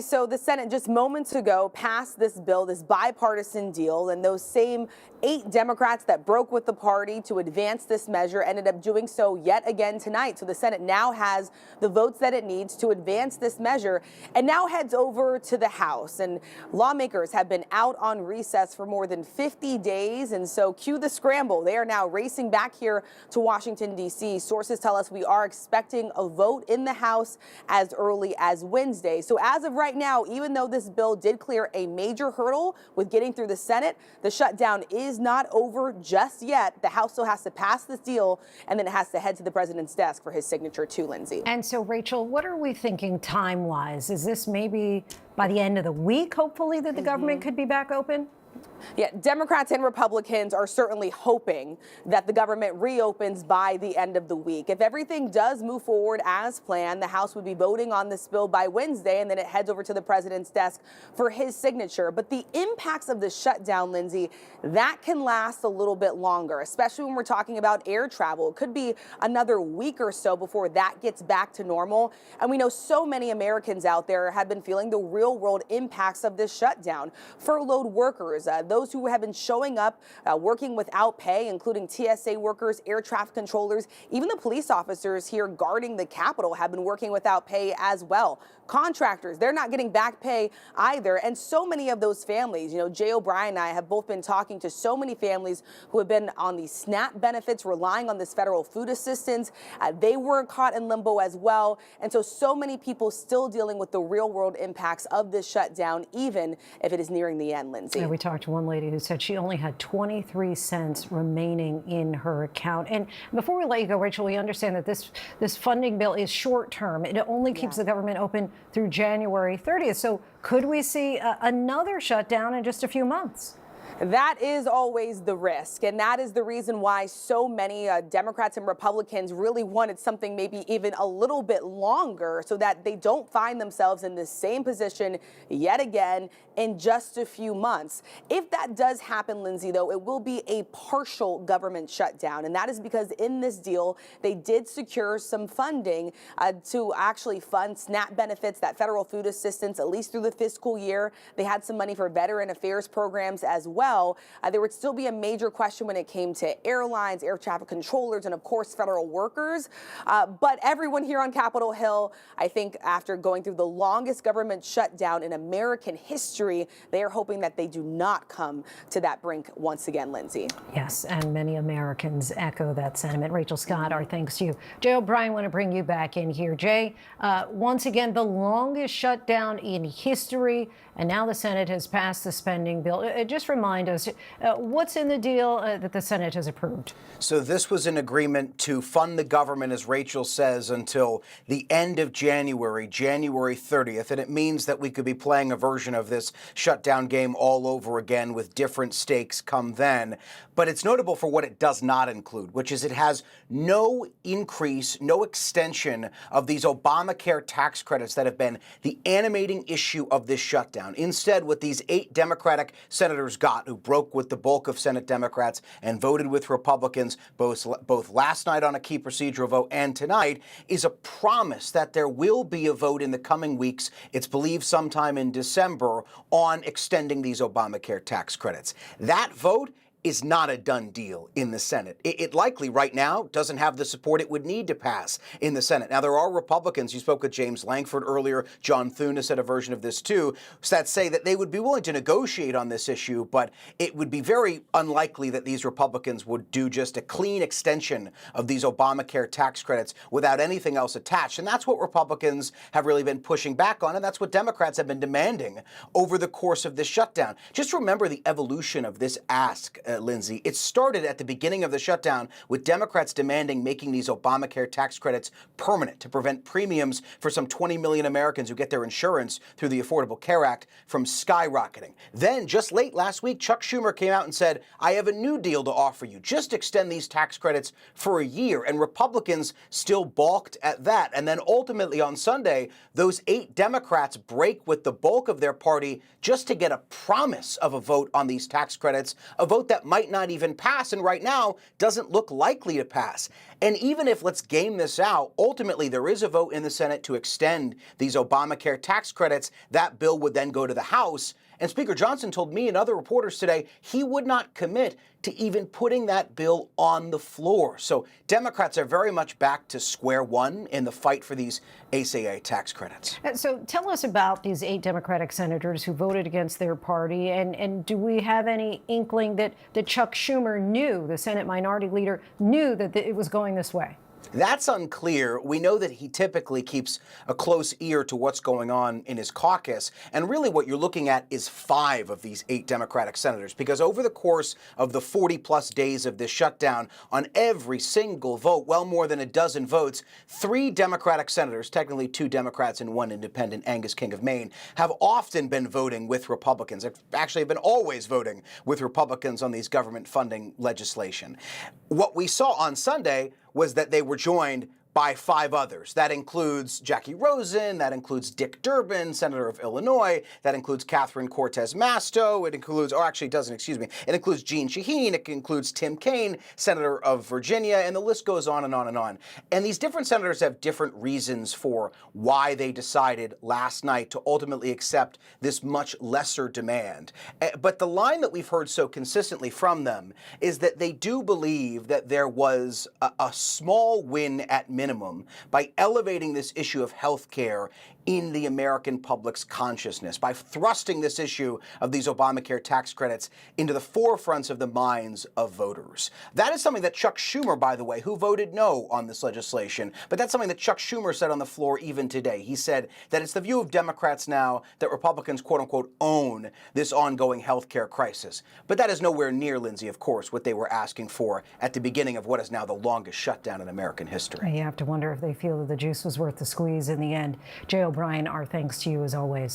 So the Senate just moments ago passed this bill, this bipartisan deal, and those same 8 Democrats that broke with the party to advance this measure ended up doing so yet again tonight. So the Senate now has the votes that it needs to advance this measure and now heads over to the House. And lawmakers have been out on recess for more than 50 days. And so cue the scramble. They are now racing back here to Washington, D.C. Sources tell us we are expecting a vote in the House as early as Wednesday. So as of right now, even though this bill did clear a major hurdle with getting through the Senate, the shutdown is not over just yet. The House still has to pass this deal, and then it has to head to the president's desk for his signature too, Lindsay. And so, Rachel, what are we thinking time-wise? Is this maybe by the end of the week, hopefully, that the government could be back open? Yeah, Democrats and Republicans are certainly hoping that the government reopens by the end of the week. If everything does move forward as planned, the House would be voting on this bill by Wednesday, and then it heads over to the president's desk for his signature. But the impacts of the shutdown, Lindsay, that can last a little bit longer, especially when we're talking about air travel. It could be another week or so before that gets back to normal. And we know so many Americans out there have been feeling the real world impacts of this shutdown. Furloughed workers, those who have been showing up, working without pay, including TSA workers, air traffic controllers, even the police officers here guarding the Capitol have been working without pay as well. Contractors, they're not getting back pay either. And so many of those families, Jay O'Brien and I have both been talking to so many families who have been on these SNAP benefits, relying on this federal food assistance. They were caught in limbo as well. And so many people still dealing with the real world impacts of this shutdown, even if it is nearing the end, Lindsay. Yeah, we talked to one lady who said she only had 23 cents remaining in her account. And before we let you go, Rachel, we understand that this funding bill is short term. It only keeps the government open through January 30th. So could we see another shutdown in just a few months? That is always the risk, and that is the reason why so many Democrats and Republicans really wanted something maybe even a little bit longer so that they don't find themselves in the same position yet again in just a few months. If that does happen, Lindsay, though, it will be a partial government shutdown, and that is because in this deal, they did secure some funding to actually fund SNAP benefits, that federal food assistance, at least through the fiscal year. They had some money for veteran affairs programs as well. There would still be a major question when it came to airlines, air traffic controllers, and of course, federal workers. But everyone here on Capitol Hill, I think after going through the longest government shutdown in American history, they are hoping that they do not come to that brink once again, Lindsay. Yes, and many Americans echo that sentiment. Rachel Scott, our thanks to you. Jay O'Brien, want to bring you back in here. Jay, once again, the longest shutdown in history, and now the Senate has passed the spending bill. Just remind us, what's in the deal that the Senate has approved? So this was an agreement to fund the government, as Rachel says, until the end of January, January 30th. And it means that we could be playing a version of this shutdown game all over again with different stakes come then. But it's notable for what it does not include, which is it has no increase, no extension of these Obamacare tax credits that have been the animating issue of this shutdown. Instead, what these 8 Democratic senators got, who broke with the bulk of Senate Democrats and voted with Republicans both last night on a key procedural vote and tonight, is a promise that there will be a vote in the coming weeks, it's believed sometime in December, on extending these Obamacare tax credits. That vote is not a done deal in the Senate. It likely right now doesn't have the support it would need to pass in the Senate. Now, there are Republicans, you spoke with James Lankford earlier, John Thune has said a version of this too, that say that they would be willing to negotiate on this issue, but it would be very unlikely that these Republicans would do just a clean extension of these Obamacare tax credits without anything else attached. And that's what Republicans have really been pushing back on, and that's what Democrats have been demanding over the course of this shutdown. Just remember the evolution of this ask, Lindsay. It started at the beginning of the shutdown with Democrats demanding making these Obamacare tax credits permanent to prevent premiums for some 20 million Americans who get their insurance through the Affordable Care Act from skyrocketing. Then, just late last week, Chuck Schumer came out and said, I have a new deal to offer you. Just extend these tax credits for a year. And Republicans still balked at that. And then ultimately on Sunday, those 8 Democrats break with the bulk of their party just to get a promise of a vote on these tax credits, a vote that that might not even pass, and right now doesn't look likely to pass. And even if, let's game this out, ultimately there is a vote in the Senate to extend these Obamacare tax credits, that bill would then go to the House. And Speaker Johnson told me and other reporters today he would not commit to even putting that bill on the floor. So Democrats are very much back to square one in the fight for these ACA tax credits. So tell us about these 8 Democratic senators who voted against their party, and do we have any inkling that Chuck Schumer knew, the Senate Minority Leader, knew that it was going this way? That's unclear. We know that he typically keeps a close ear to what's going on in his caucus. And really what you're looking at is 5 of these 8 Democratic senators, because over the course of the 40-plus days of this shutdown, on every single vote, well more than a dozen votes, 3 Democratic senators, technically 2 Democrats and 1 independent, Angus King of Maine, have often been voting with Republicans. Actually have been always voting with Republicans on these government funding legislation. What we saw on Sunday was that they were joined by 5 others. That includes Jackie Rosen, that includes Dick Durbin, Senator of Illinois, that includes Catherine Cortez Masto, it includes, or actually it doesn't, excuse me, it includes Jeanne Shaheen, it includes Tim Kaine, Senator of Virginia, and the list goes on and on and on. And these different senators have different reasons for why they decided last night to ultimately accept this much lesser demand. But the line that we've heard so consistently from them is that they do believe that there was a small win at minimum by elevating this issue of health care in the American public's consciousness, by thrusting this issue of these Obamacare tax credits into the forefronts of the minds of voters. That is something that Chuck Schumer, by the way, who voted no on this legislation, but that's something that Chuck Schumer said on the floor even today. He said that it's the view of Democrats now that Republicans, quote unquote, own this ongoing health care crisis. But that is nowhere near, Lindsay, of course, what they were asking for at the beginning of what is now the longest shutdown in American history. You have to wonder if they feel that the juice was worth the squeeze in the end. Jay O'Brien, our thanks to you as always.